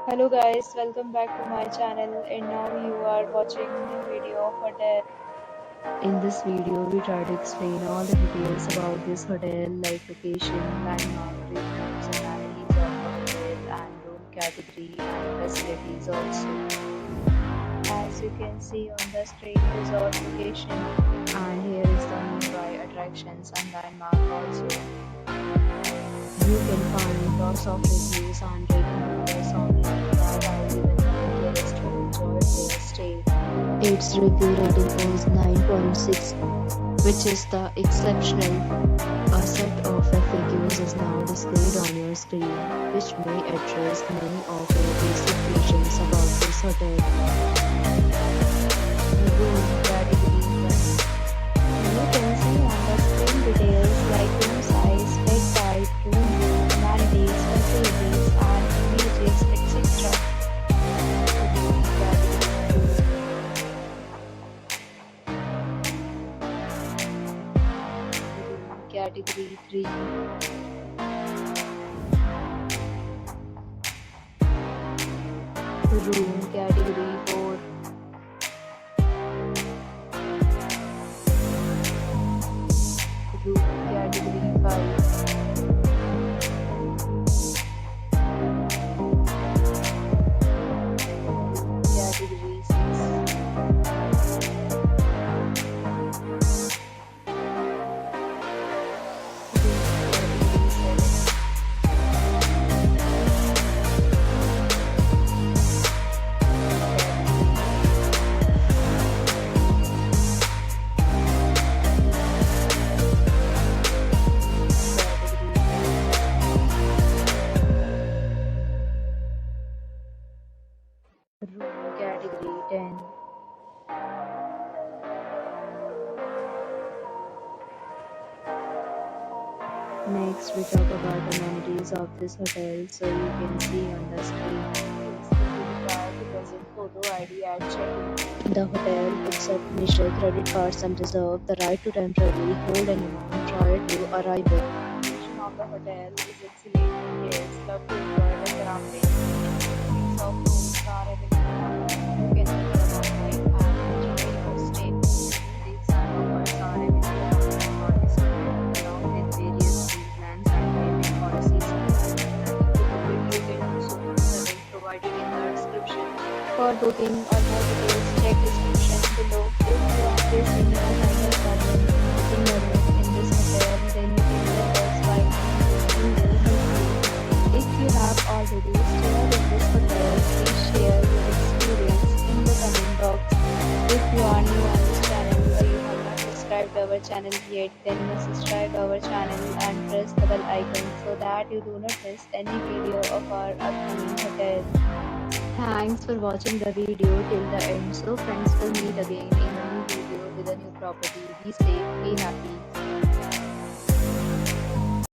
Hello guys, welcome back to my channel and now you are watching new video of hotel. In this video, we try to explain all the details about this hotel like location, landmark, reviews, amenities of the hotel and room category and facilities also. As you can see on the screen, resort location and here is the nearby attractions and landmark also. You can find lots of reviews and rating numbers online that are given by guests to enjoy their stay. Its review rating is 9.6, which is the exceptional. A set of FAQs is now displayed on your screen, which may address many of your basic questions about this hotel. Room category 1. You can see on the screen details like room size, bed type, room view, amenities, facilities, and images, etc. Room category 3. Room category 4. Room category 5. Category 6. Room category 10. Next, we talk about amenities of this hotel. So you can see on the screen. It's required to present photo ID at check-in. The hotel accepts Mishka credit cards and reserve the right to temporarily hold an amount prior to arrival. The location of the hotel is excellent. Guests love to enjoy the surroundings. Mix of rooms are available. You can book online and enjoy your stay. These offers are available for this hotel along with various meal plans and payment policies. And if you can do so through the link provided in the description. For booking or more details, check description below. If you are facing a minor problem booking a room in this hotel, then you can let us by email help you. If you have already stayed in this hotel, please share your experience in the comment box. If you are new on this channel or you have not subscribed our channel yet, then subscribe our channel and press the bell icon so that you do not miss any video of our upcoming hotel. Thanks for watching the video till the end. So friends, will meet again in a new video with a new property. Be safe, be happy.